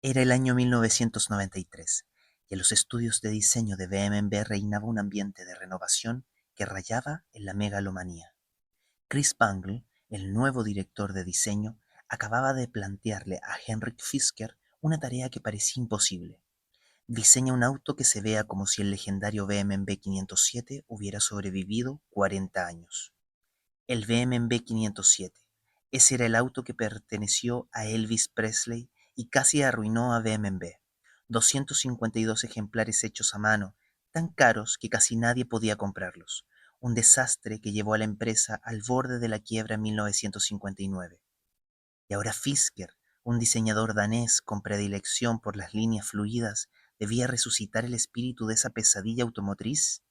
Era el año 1993 y en los estudios de diseño de BMW reinaba un ambiente de renovación que rayaba en la megalomanía. Chris Bangle, el nuevo director de diseño, acababa de plantearle a Henrik Fisker una tarea que parecía imposible. Diseña un auto que se vea como si el legendario BMW 507 hubiera sobrevivido 40 años. El BMW 507. Ese era el auto que perteneció a Elvis Presley y casi arruinó a BMW. 252 ejemplares hechos a mano, tan caros que casi nadie podía comprarlos. Un desastre que llevó a la empresa al borde de la quiebra en 1959. Y ahora Fisker, un diseñador danés con predilección por las líneas fluidas, debía resucitar el espíritu de esa pesadilla automotriz.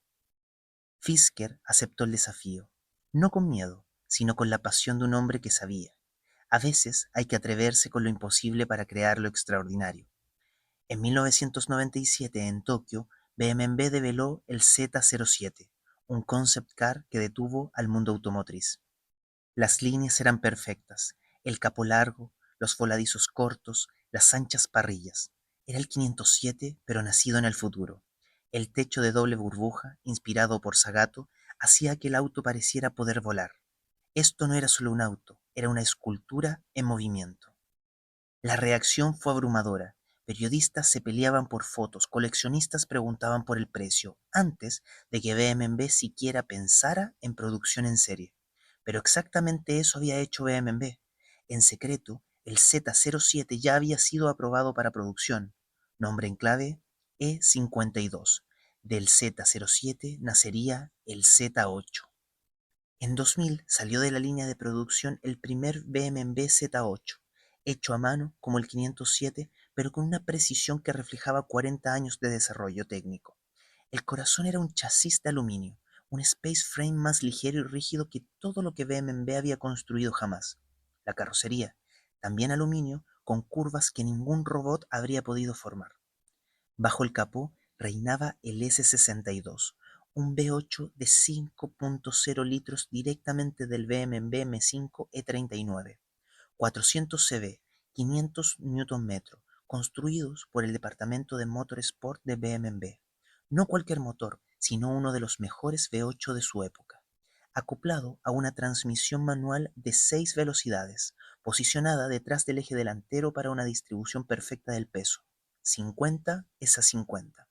Fisker aceptó el desafío, no con miedo, sino con la pasión de un hombre que sabía. A veces hay que atreverse con lo imposible para crear lo extraordinario. En 1997, en Tokio, BMW develó el Z07, un concept car que detuvo al mundo automotriz. Las líneas eran perfectas, el capó largo, los voladizos cortos, las anchas parrillas. Era el 507, pero nacido en el futuro. El techo de doble burbuja, inspirado por Sagato, hacía que el auto pareciera poder volar. Esto no era solo un auto, era una escultura en movimiento. La reacción fue abrumadora. Periodistas se peleaban por fotos, coleccionistas preguntaban por el precio, antes de que BMW siquiera pensara en producción en serie. Pero exactamente eso había hecho BMW. En secreto, el Z07 ya había sido aprobado para producción. Nombre en clave, E52. Del Z07 nacería el Z8. En 2000 salió de la línea de producción el primer BMW Z8, hecho a mano como el 507, pero con una precisión que reflejaba 40 años de desarrollo técnico. El corazón era un chasis de aluminio, un space frame más ligero y rígido que todo lo que BMW había construido jamás. La carrocería, también aluminio, con curvas que ningún robot habría podido formar. Bajo el capó reinaba el S62, un V8 de 5.0 litros directamente del BMW M5 E39, 400 cb, 500 Nm, construidos por el departamento de Motorsport de BMW. No cualquier motor, sino uno de los mejores V8 de su época, acoplado a una transmisión manual de 6 velocidades, posicionada detrás del eje delantero para una distribución perfecta del peso, 50:50.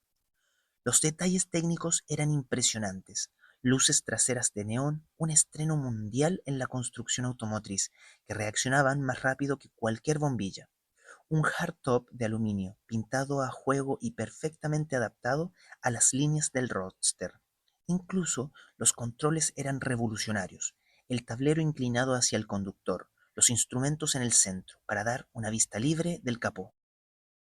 Los detalles técnicos eran impresionantes. Luces traseras de neón, un estreno mundial en la construcción automotriz, que reaccionaban más rápido que cualquier bombilla. Un hardtop de aluminio, pintado a juego y perfectamente adaptado a las líneas del Roadster. Incluso los controles eran revolucionarios. El tablero inclinado hacia el conductor, los instrumentos en el centro, para dar una vista libre del capó.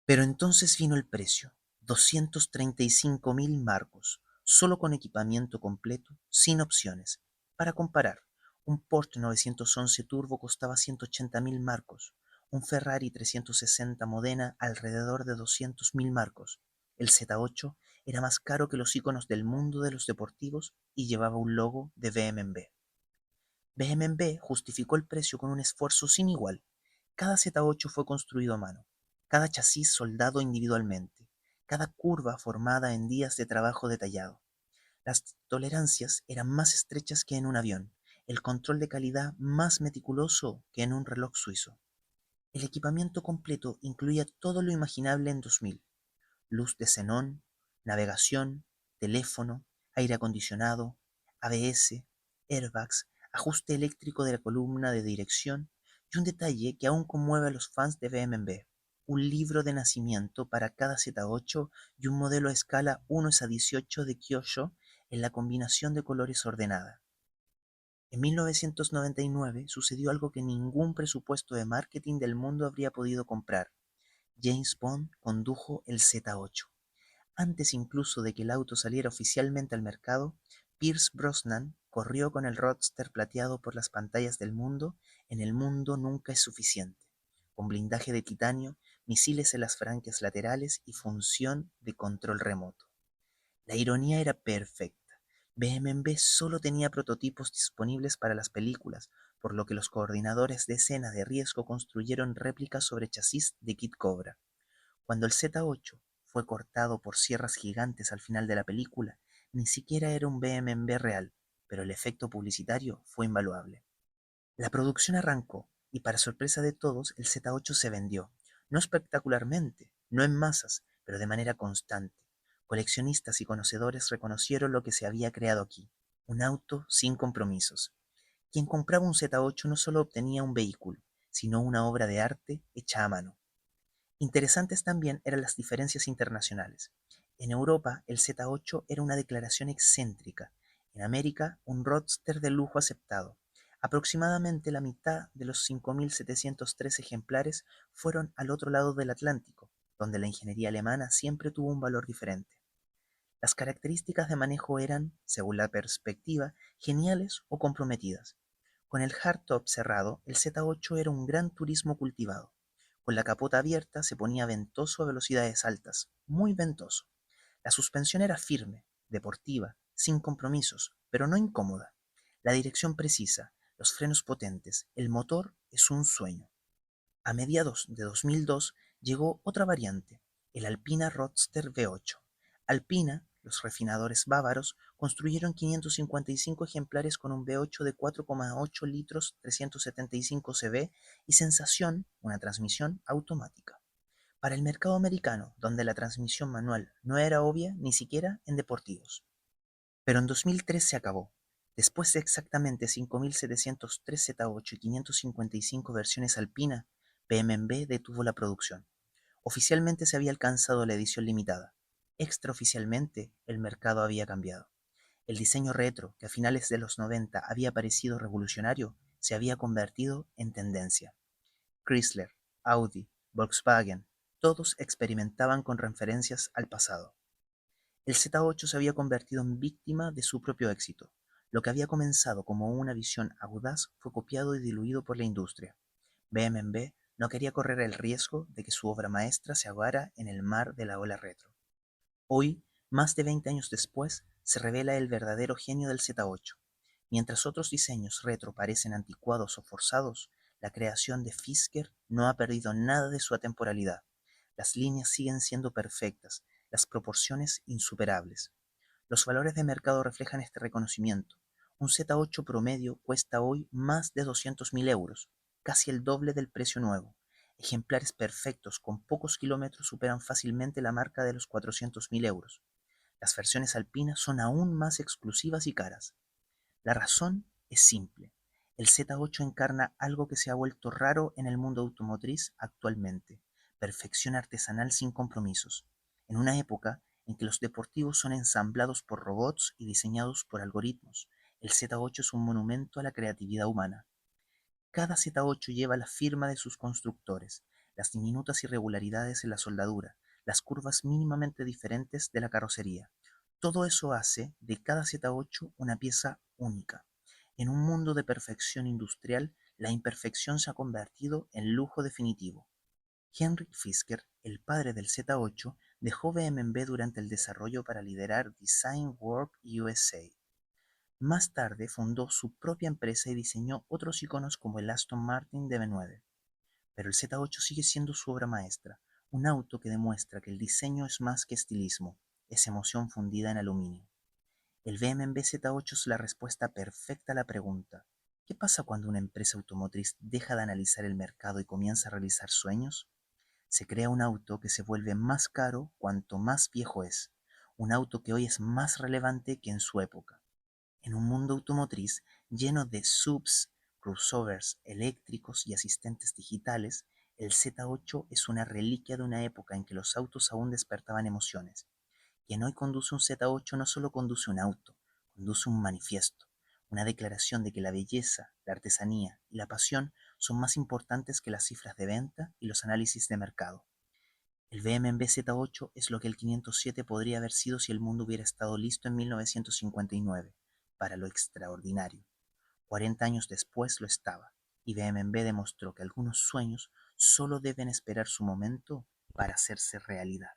Pero entonces vino el precio, 235.000 marcos, solo con equipamiento completo, sin opciones. Para comparar, un Porsche 911 Turbo costaba 180.000 marcos, un Ferrari 360 Modena alrededor de 200.000 marcos. El Z8 era más caro que los íconos del mundo de los deportivos y llevaba un logo de BMW. BMW justificó el precio con un esfuerzo sin igual. Cada Z8 fue construido a mano, cada chasis soldado individualmente, cada curva formada en días de trabajo detallado. Las tolerancias eran más estrechas que en un avión, el control de calidad más meticuloso que en un reloj suizo. El equipamiento completo incluía todo lo imaginable en 2000: luz de xenón, navegación, teléfono, aire acondicionado, ABS, airbags, ajuste eléctrico de la columna de dirección y un detalle que aún conmueve a los fans de BMW: un libro de nacimiento para cada Z8 y un modelo a escala 1:18 de Kyosho en la combinación de colores ordenada. En 1999 sucedió algo que ningún presupuesto de marketing del mundo habría podido comprar. James Bond condujo el Z8. Antes incluso de que el auto saliera oficialmente al mercado, Pierce Brosnan corrió con el Roadster plateado por las pantallas del mundo en El mundo nunca es suficiente, con blindaje de titanio, misiles en las franquias laterales y función de control remoto. La ironía era perfecta. BMW solo tenía prototipos disponibles para las películas, por lo que los coordinadores de escena de riesgo construyeron réplicas sobre chasis de Kit Cobra. Cuando el Z8 fue cortado por sierras gigantes al final de la película, ni siquiera era un BMW real, pero el efecto publicitario fue invaluable. La producción arrancó y para sorpresa de todos el Z8 se vendió, no espectacularmente, no en masas, pero de manera constante. Coleccionistas y conocedores reconocieron lo que se había creado aquí, un auto sin compromisos. Quien compraba un Z8 no solo obtenía un vehículo, sino una obra de arte hecha a mano. Interesantes también eran las diferencias internacionales. En Europa, el Z8 era una declaración excéntrica. En América, un roadster de lujo aceptado. Aproximadamente la mitad de los 5.703 ejemplares fueron al otro lado del Atlántico, donde la ingeniería alemana siempre tuvo un valor diferente. Las características de manejo eran, según la perspectiva, geniales o comprometidas. Con el hardtop cerrado, el Z8 era un gran turismo cultivado. Con la capota abierta se ponía ventoso a velocidades altas, muy ventoso. La suspensión era firme, deportiva, sin compromisos, pero no incómoda. La dirección precisa, los frenos potentes, el motor es un sueño. A mediados de 2002 llegó otra variante, el Alpina Roadster V8. Alpina, los refinadores bávaros, construyeron 555 ejemplares con un V8 de 4,8 litros 375 cv y sensación, una transmisión automática. Para el mercado americano, donde la transmisión manual no era obvia ni siquiera en deportivos. Pero en 2003 se acabó. Después de exactamente 5.703 Z8 y 555 versiones Alpina, BMW detuvo la producción. Oficialmente se había alcanzado la edición limitada. Extraoficialmente, el mercado había cambiado. El diseño retro, que a finales de los 90 había parecido revolucionario, se había convertido en tendencia. Chrysler, Audi, Volkswagen, todos experimentaban con referencias al pasado. El Z8 se había convertido en víctima de su propio éxito. Lo que había comenzado como una visión audaz fue copiado y diluido por la industria. BMW no quería correr el riesgo de que su obra maestra se ahogara en el mar de la ola retro. Hoy, más de 20 años después, se revela el verdadero genio del Z8. Mientras otros diseños retro parecen anticuados o forzados, la creación de Fisker no ha perdido nada de su atemporalidad. Las líneas siguen siendo perfectas, las proporciones insuperables. Los valores de mercado reflejan este reconocimiento. Un Z8 promedio cuesta hoy más de 200.000 euros, casi el doble del precio nuevo. Ejemplares perfectos con pocos kilómetros superan fácilmente la marca de los 400.000 euros. Las versiones alpinas son aún más exclusivas y caras. La razón es simple. El Z8 encarna algo que se ha vuelto raro en el mundo automotriz actualmente: perfección artesanal sin compromisos. En una época en que los deportivos son ensamblados por robots y diseñados por algoritmos, el Z8 es un monumento a la creatividad humana. Cada Z8 lleva la firma de sus constructores, las diminutas irregularidades en la soldadura, las curvas mínimamente diferentes de la carrocería. Todo eso hace de cada Z8 una pieza única. En un mundo de perfección industrial, la imperfección se ha convertido en lujo definitivo. Henrik Fisker, el padre del Z8, dejó BMW durante el desarrollo para liderar Design Work USA. Más tarde fundó su propia empresa y diseñó otros iconos como el Aston Martin DB9. Pero el Z8 sigue siendo su obra maestra, un auto que demuestra que el diseño es más que estilismo, es emoción fundida en aluminio. El BMW Z8 es la respuesta perfecta a la pregunta: ¿qué pasa cuando una empresa automotriz deja de analizar el mercado y comienza a realizar sueños? Se crea un auto que se vuelve más caro cuanto más viejo es, un auto que hoy es más relevante que en su época. En un mundo automotriz lleno de SUVs, crossovers eléctricos y asistentes digitales, el Z8 es una reliquia de una época en que los autos aún despertaban emociones. Quien hoy conduce un Z8 no solo conduce un auto, conduce un manifiesto, una declaración de que la belleza, la artesanía y la pasión son más importantes que las cifras de venta y los análisis de mercado. El BMW Z8 es lo que el 507 podría haber sido si el mundo hubiera estado listo en 1959, para lo extraordinario. 40 años después lo estaba, y BMW demostró que algunos sueños solo deben esperar su momento para hacerse realidad.